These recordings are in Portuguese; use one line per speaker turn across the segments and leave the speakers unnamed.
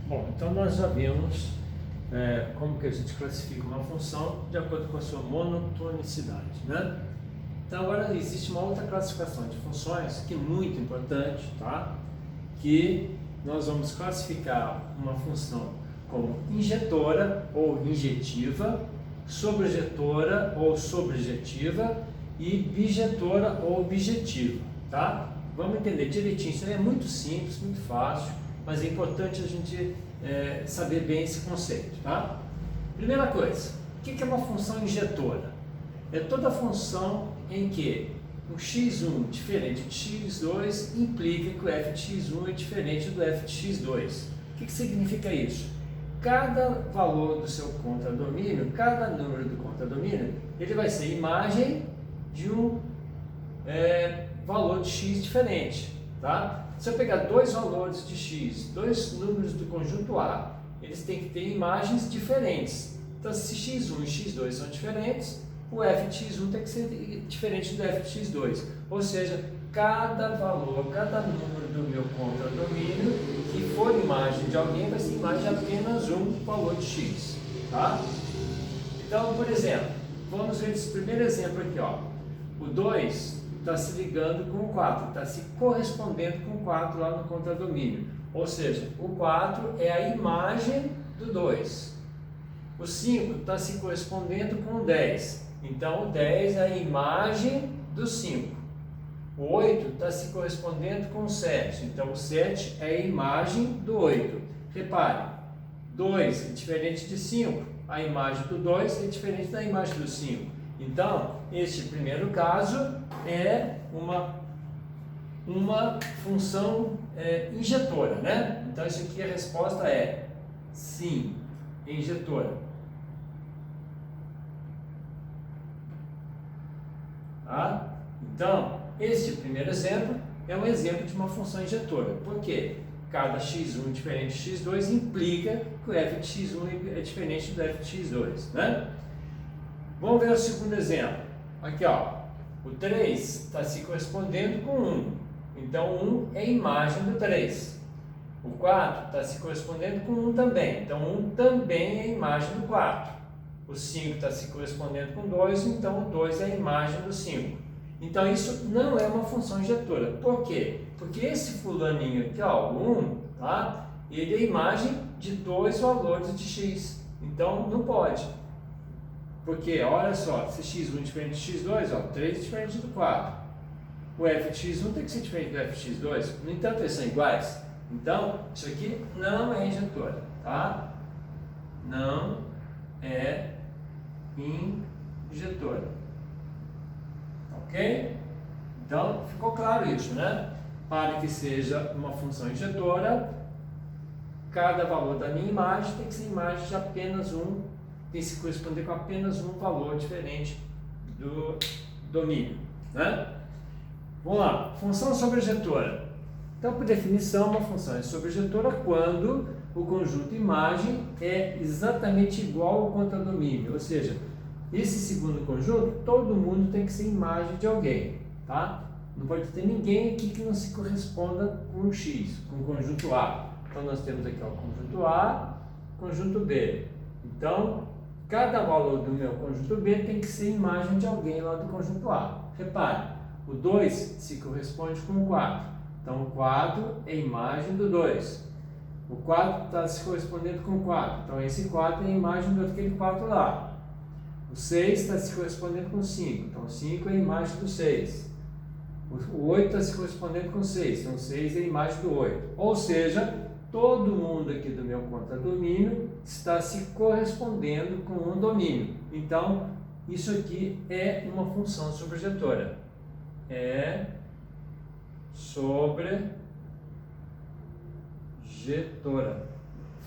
Bom, então nós já vimos como que a gente classifica uma função de acordo com a sua monotonicidade, né? Então agora existe uma outra classificação de funções que é muito importante, tá? Que nós vamos classificar uma função como injetora ou injetiva, sobrejetora ou sobrejetiva e bijetora ou objetiva, tá? Vamos entender direitinho, isso aí é muito simples, muito fácil, mas é importante a gente saber bem esse conceito, tá? Primeira coisa, o que é uma função injetora? É toda função em que o x1 diferente de x2 implica que o f de x1 é diferente do f de x2. O que significa isso? Cada valor do seu contradomínio, cada número do contradomínio, ele vai ser imagem de um valor de x diferente, tá? Se eu pegar dois valores de x, dois números do conjunto A, eles têm que ter imagens diferentes. Então, se x1 e x2 são diferentes, o f de x1 tem que ser diferente do f de x2. Ou seja, cada valor, cada número do meu contradomínio que for imagem de alguém vai ser imagem de apenas um valor de x, tá? Então, por exemplo, vamos ver esse primeiro exemplo aqui, ó. O 2 está se ligando com o 4, está se correspondendo com o 4 lá no contradomínio. Ou seja, o 4 é a imagem do 2. O 5 está se correspondendo com o 10. Então, o 10 é a imagem do 5. O 8 está se correspondendo com o 7. Então, o 7 é a imagem do 8. Repare, 2 é diferente de 5. A imagem do 2 é diferente da imagem do 5. Então, este primeiro caso é uma função injetora, né? Então, isso aqui a resposta é sim, injetora. Tá? Então, este primeiro exemplo é um exemplo de uma função injetora. Por quê? Cada x1 diferente de x2 implica que o f de x1 é diferente do f de x2, né? Vamos ver o segundo exemplo. Aqui, ó. O 3 está se correspondendo com 1. Então, 1 é a imagem do 3. O 4 está se correspondendo com 1 também. Então, 1 também é a imagem do 4. O 5 está se correspondendo com 2. Então, o 2 é a imagem do 5. Então, isso não é uma função injetora. Por quê? Porque esse fulaninho aqui, ó, o 1, tá? Ele é a imagem de dois valores de x. Então, não pode. Porque, olha só, se x1 é diferente de x2, ó, 3 é diferente do 4. O f de x1 tem que ser diferente do f de x2. No entanto, eles são iguais. Então, isso aqui não é injetora, tá? Não é injetora. Ok? Então, ficou claro isso, né? Para que seja uma função injetora, cada valor da minha imagem tem que ser imagem de apenas um, tem que se corresponder com apenas um valor diferente do domínio, né? Vamos lá, função sobrejetora. Então, por definição, uma função é sobrejetora quando o conjunto imagem é exatamente igual ao contradomínio, ou seja, esse segundo conjunto, todo mundo tem que ser imagem de alguém, tá? Não pode ter ninguém aqui que não se corresponda com o x, com o conjunto A. Então, nós temos aqui ó, o conjunto A, conjunto B. Então, cada valor do meu conjunto B tem que ser imagem de alguém lá do conjunto A. Repare, o 2 se corresponde com o 4. Então, o 4 é a imagem do 2. O 4 está se correspondendo com o 4. Então, esse 4 é a imagem do aquele 4 lá. O 6 está se correspondendo com o 5. Então, o 5 é a imagem do 6. O 8 está se correspondendo com o 6. Então, o 6 é a imagem do 8. Ou seja, todo mundo aqui do meu contradomínio está se correspondendo com um domínio. Então, isso aqui é uma função sobrejetora. É sobrejetora.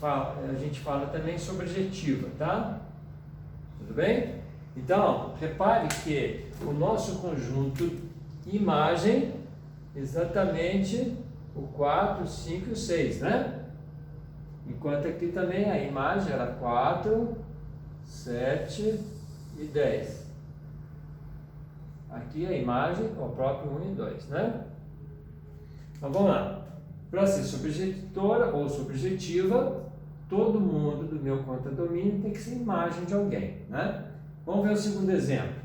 A gente fala também sobrejetiva, tá? Tudo bem? Então, repare que o nosso conjunto imagem exatamente o 4, o 5 e o 6, né? Enquanto aqui também a imagem era 4, 7 e 10. Aqui a imagem é o próprio 1 e 2, né? Então vamos lá. Para ser sobrejetora ou sobrejetiva, todo mundo do meu contra-domínio tem que ser imagem de alguém, né? Vamos ver o segundo exemplo.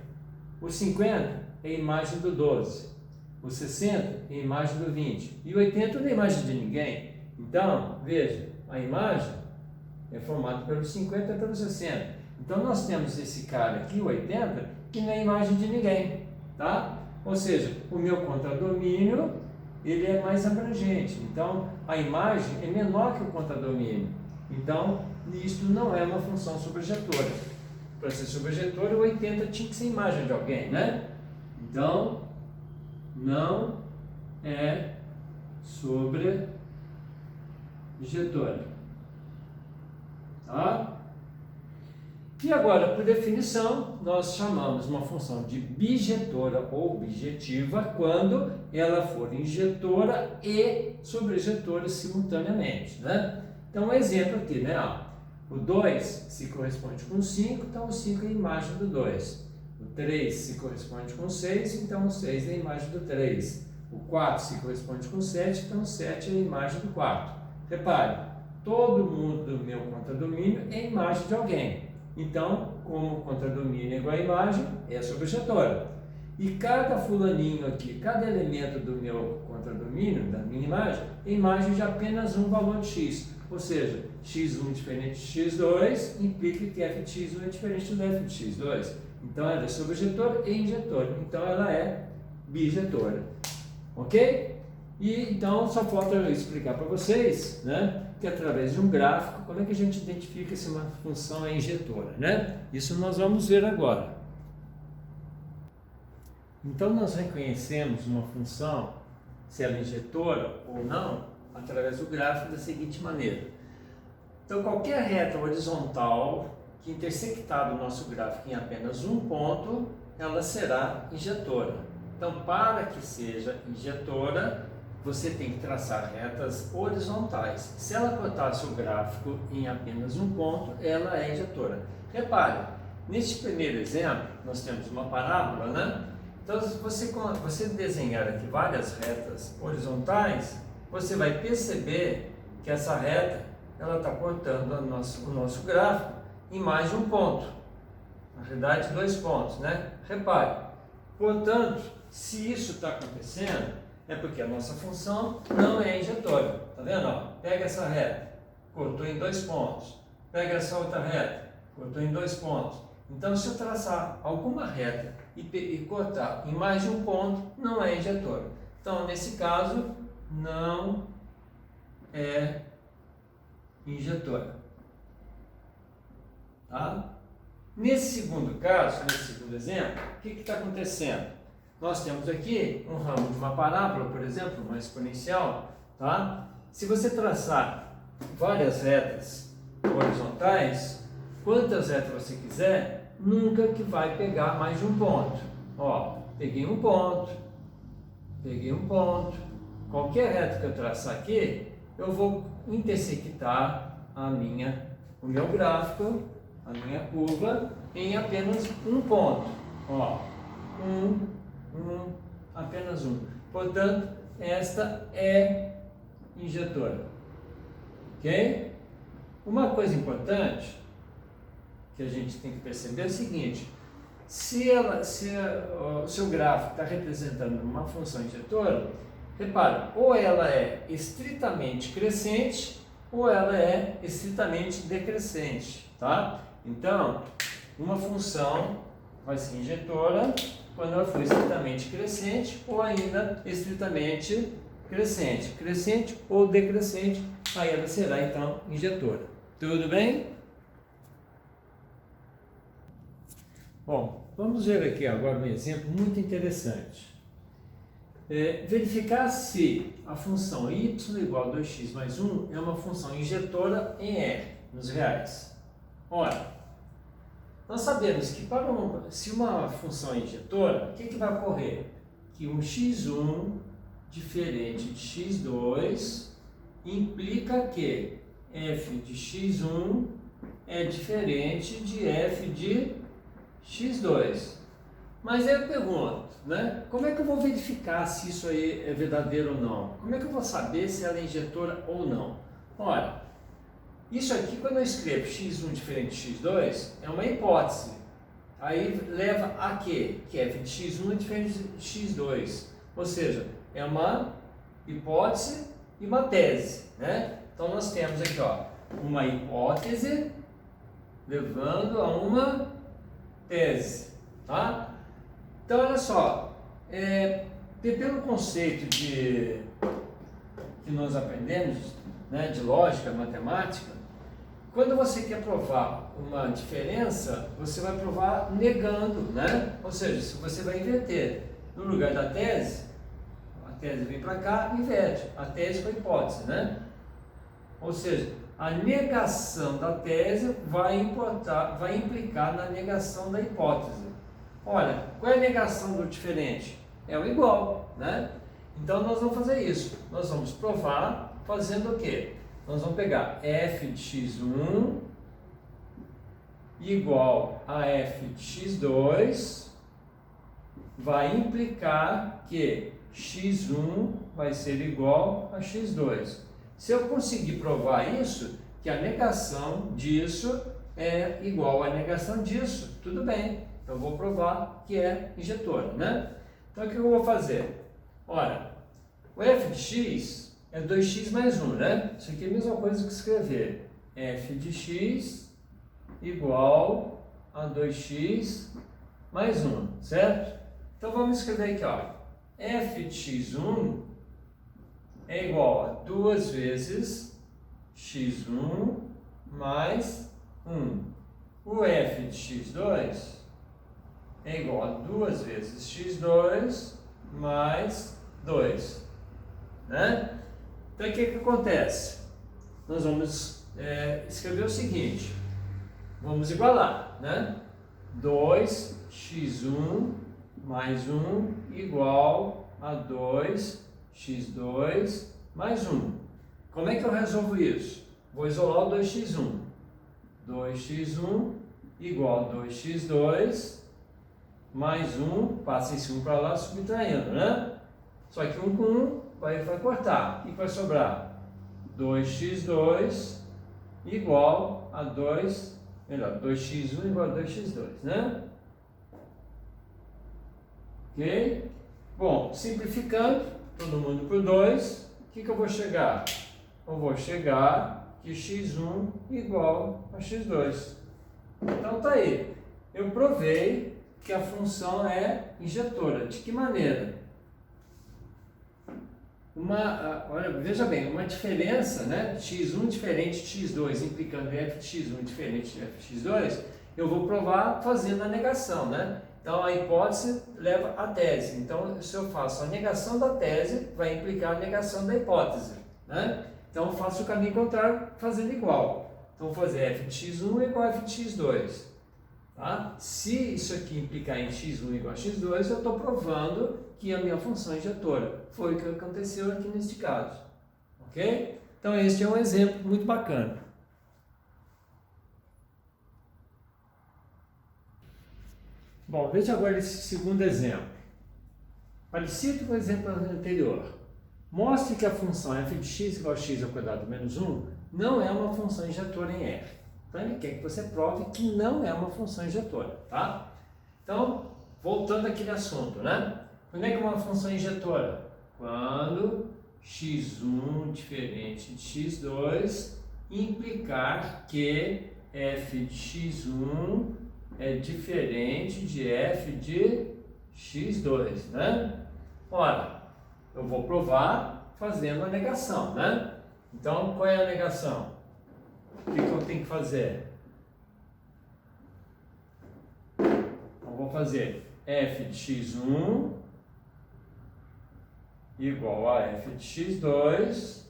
O 50 é a imagem do 12, o 60 é a imagem do 20 e o 80 não é a imagem de ninguém. Então, veja, a imagem é formada pelos 50 e pelos 60. Então, nós temos esse cara aqui, o 80, que não é imagem de ninguém, tá? Ou seja, o meu contradomínio, ele é mais abrangente. Então, a imagem é menor que o contradomínio. Então, isto não é uma função sobrejetora. Para ser sobrejetora, o 80 tinha que ser imagem de alguém, né? Então, não é sobrejetora. Tá? E agora, por definição, nós chamamos uma função de bijetora ou bijetiva quando ela for injetora e sobrejetora simultaneamente, né? Então, um exemplo aqui, né? O 2 se corresponde com o 5, então o 5 é a imagem do 2. O 3 se corresponde com o 6, então o 6 é a imagem do 3. O 4 se corresponde com o 7, então o 7 é a imagem do 4. Repare, todo mundo do meu contradomínio é imagem de alguém. Então, como o contradomínio é igual à imagem, é sobrejetora. E cada fulaninho aqui, cada elemento do meu contradomínio, da minha imagem, é imagem de apenas um valor de x. Ou seja, x1 diferente de x2 implica que f de x1 é diferente do f de x2. Então, ela é sobrejetora e injetora. Então, ela é bijetora. Ok? E então, só falta eu explicar para vocês, né, que através de um gráfico, como é que a gente identifica se uma função é injetora, né? Isso nós vamos ver agora. Então, nós reconhecemos uma função, se ela é injetora ou não, através do gráfico da seguinte maneira. Então, qualquer reta horizontal que intersectar o nosso gráfico em apenas um ponto, ela será injetora. Então, para que seja injetora, você tem que traçar retas horizontais. Se ela cortasse o gráfico em apenas um ponto, ela é injetora. Repare, neste primeiro exemplo, nós temos uma parábola, né? Então, se você desenhar aqui várias retas horizontais, você vai perceber que essa reta, ela está cortando o nosso gráfico em mais de um ponto. Na verdade, 2 pontos, né? Repare. Portanto, se isso está acontecendo, é porque a nossa função não é injetora. Tá vendo? Ó, pega essa reta, cortou em 2 pontos. Pega essa outra reta, cortou em 2 pontos. Então, se eu traçar alguma reta e cortar em mais de um ponto, não é injetora. Então, nesse caso, não é injetora. Tá? Nesse segundo caso, nesse segundo exemplo, o que está acontecendo? Nós temos aqui um ramo de uma parábola, por exemplo, uma exponencial. Tá? Se você traçar várias retas horizontais, quantas retas você quiser, nunca que vai pegar mais de um ponto. Ó, peguei um ponto, peguei um ponto. Qualquer reta que eu traçar aqui, eu vou intersectar o meu gráfico, a minha curva, em apenas um ponto. Ó, apenas um. Portanto, esta é injetora. Ok? Uma coisa importante que a gente tem que perceber é o seguinte: se o seu gráfico está representando uma função injetora, repara, ou ela é estritamente crescente ou ela é estritamente decrescente, tá? Então, uma função vai ser injetora quando ela for estritamente crescente ou ainda estritamente crescente. Crescente ou decrescente, aí ela será então injetora. Tudo bem? Bom, vamos ver aqui agora um exemplo muito interessante. Verificar se a função y igual a 2x mais 1 é uma função injetora em R, nos reais. Ora, nós sabemos que se uma função é injetora, o que vai ocorrer? Que um x1 diferente de x2 implica que f de x1 é diferente de f de x2. Mas aí eu pergunto, né? Como é que eu vou verificar se isso aí é verdadeiro ou não? Como é que eu vou saber se ela é injetora ou não? Olha, isso aqui quando eu escrevo x1 diferente de x2 é uma hipótese. Aí leva a quê? Que f de x1 é diferente de x2. Ou seja, é uma hipótese e uma tese, né? Então nós temos aqui, ó, uma hipótese levando a uma tese, tá? Então olha só, pelo conceito que nós aprendemos, né, de lógica, matemática, quando você quer provar uma diferença, você vai provar negando, né? Ou seja, se você vai inverter no lugar da tese, a tese vem para cá, inverte a tese com a hipótese, né? Ou seja, a negação da tese vai implicar na negação da hipótese. Olha, qual é a negação do diferente? É o igual, né? Então nós vamos fazer isso. Nós vamos provar fazendo o quê? Nós vamos pegar f de x1 igual a f de x2 vai implicar que x1 vai ser igual a x2. Se eu conseguir provar isso, que a negação disso é igual à negação disso, tudo bem. Então eu vou provar que é injetora, né? Então o que eu vou fazer? Olha, o f de x é 2x mais 1, né? Isso aqui é a mesma coisa que escrever f de x igual a 2x mais 1, certo? Então vamos escrever aqui, ó. F de x1 é igual a 2 vezes x1 mais 1. O f de x2 é igual a 2 vezes x2 mais 2, né? Então o que acontece? Nós vamos escrever o seguinte, vamos igualar, né? 2x1 mais 1 igual a 2x2 mais 1. Como é que eu resolvo isso? Vou isolar o 2x1. 2x1 igual a 2x2 mais 1, passa esse 1 para lá subtraindo, né? Só que 1 com 1 vai cortar. E vai sobrar 2x2 igual a 2x1 igual a 2x2, né? Ok? Bom, simplificando, todo mundo por 2, o que eu vou chegar? Eu vou chegar que x1 igual a x2. Então tá aí. Eu provei que a função é injetora. De que maneira? Olha, veja bem, uma diferença, né? x1 diferente de x2, implicando f de x1 diferente de f de x2, eu vou provar fazendo a negação, né? Então a hipótese leva à tese. Então, se eu faço a negação da tese, vai implicar a negação da hipótese, né? Então eu faço o caminho contrário fazendo igual. Então vou fazer f de x1 igual a f de x2. Tá? Se isso aqui implicar em x1 igual a x2, eu estou provando que a minha função é injetora. Foi o que aconteceu aqui neste caso. Ok? Então este é um exemplo muito bacana. Bom, veja agora esse segundo exemplo. Parecido com o exemplo anterior. Mostre que a função f de x igual a x ao quadrado menos 1 não é uma função injetora em f. Então ele quer que você prove que não é uma função injetora, tá? Então, voltando àquele assunto, né? Quando é que é uma função injetora? Quando x1 diferente de x2 implicar que f de x1 é diferente de f de x2, né? Ora, eu vou provar fazendo a negação, né? Então, qual é a negação? O que eu tenho que fazer? Eu vou fazer f de x1 igual a f de x2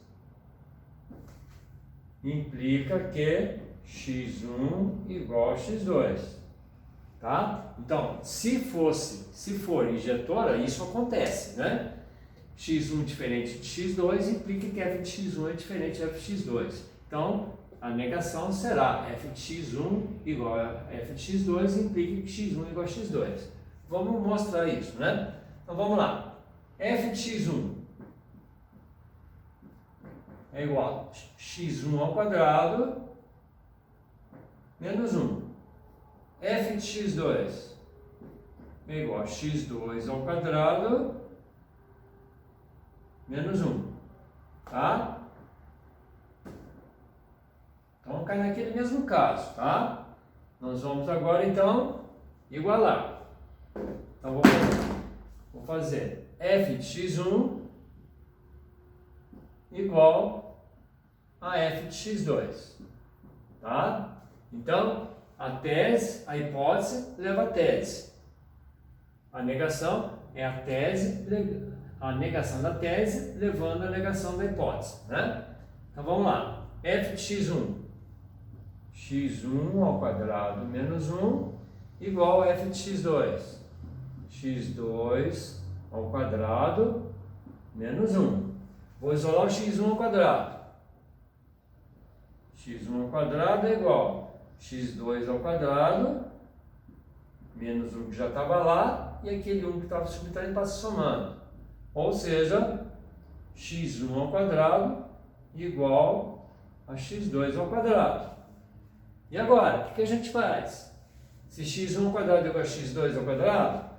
implica que x1 igual a x2, tá? Então, se for injetora, isso acontece, né? x1 diferente de x2 implica que f de x1 é diferente de f de x2. Então, a negação será f de x1 igual a f de x2 implica que x1 igual a x2. vamos mostrar isso, né? Então vamos lá. f de x1 é igual a x1 ao quadrado menos 1. f de x2 é igual a x2 ao quadrado menos 1. Tá? Então cai naquele mesmo caso, tá? Nós vamos agora então igualar. Então vou fazer f de x1 igual a f de x2, tá? Então a hipótese leva a tese. A negação é a negação da tese levando a negação da hipótese, né? Então vamos lá. F de x1 ao quadrado menos 1 igual a f de x2 ao quadrado menos 1. Vou isolar o x1 ao quadrado. x1 ao quadrado é igual a x2 ao quadrado menos 1 que já estava lá e aquele 1 que estava subtraindo passa somando. Ou seja, x1 ao quadrado igual a x2 ao quadrado. E agora, o que a gente faz? Se x1 ao quadrado é igual a x2 ao quadrado,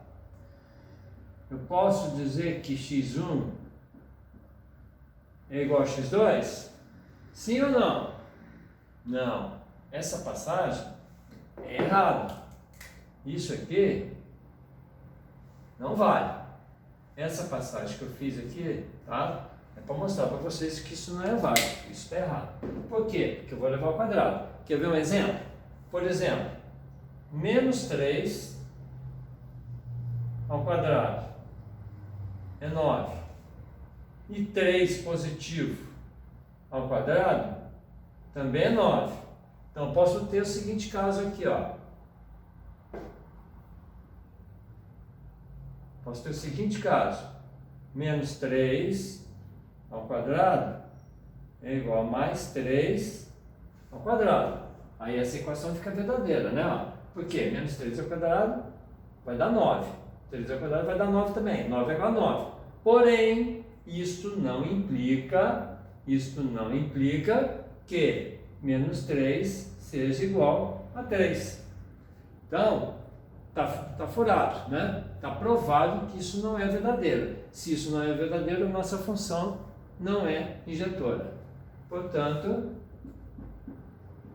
eu posso dizer que x1 é igual a x2? Sim ou não? Não. Essa passagem é errada. Isso aqui não vale. Essa passagem que eu fiz aqui, tá? É para mostrar para vocês que isso não é válido. Isso está errado. Por quê? Porque eu vou levar ao quadrado. Quer ver um exemplo? Por exemplo, menos 3 ao quadrado é 9. E 3 positivo ao quadrado também é 9. Então, eu posso ter o seguinte caso aqui, ó. Posso ter o seguinte caso. Menos 3 ao quadrado é igual a mais 3 ao quadrado. Aí essa equação fica verdadeira, né? Ó. Por quê? Menos 3 ao quadrado vai dar 9. 3 ao quadrado vai dar 9 também. 9 é igual a 9. Porém, isto não implica que menos 3 seja igual a 3. Então, tá furado, né? Está provado que isso não é verdadeiro. Se isso não é verdadeiro, a nossa função não é injetora. Portanto,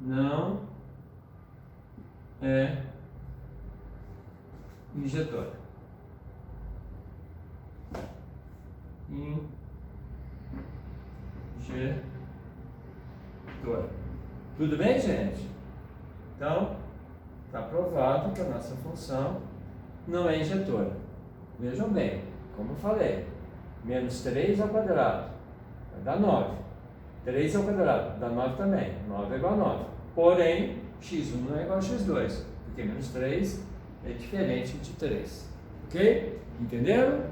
não é injetora. Injetora. Tudo bem, gente? Então, está provado que a nossa função não é injetora. Vejam bem, como eu falei, menos 3 ao quadrado vai dar 9. 3 ao quadrado dá 9 também. 9 é igual a 9. Porém, x1 não é igual a x2, porque menos 3 é diferente de 3. Ok? Entenderam?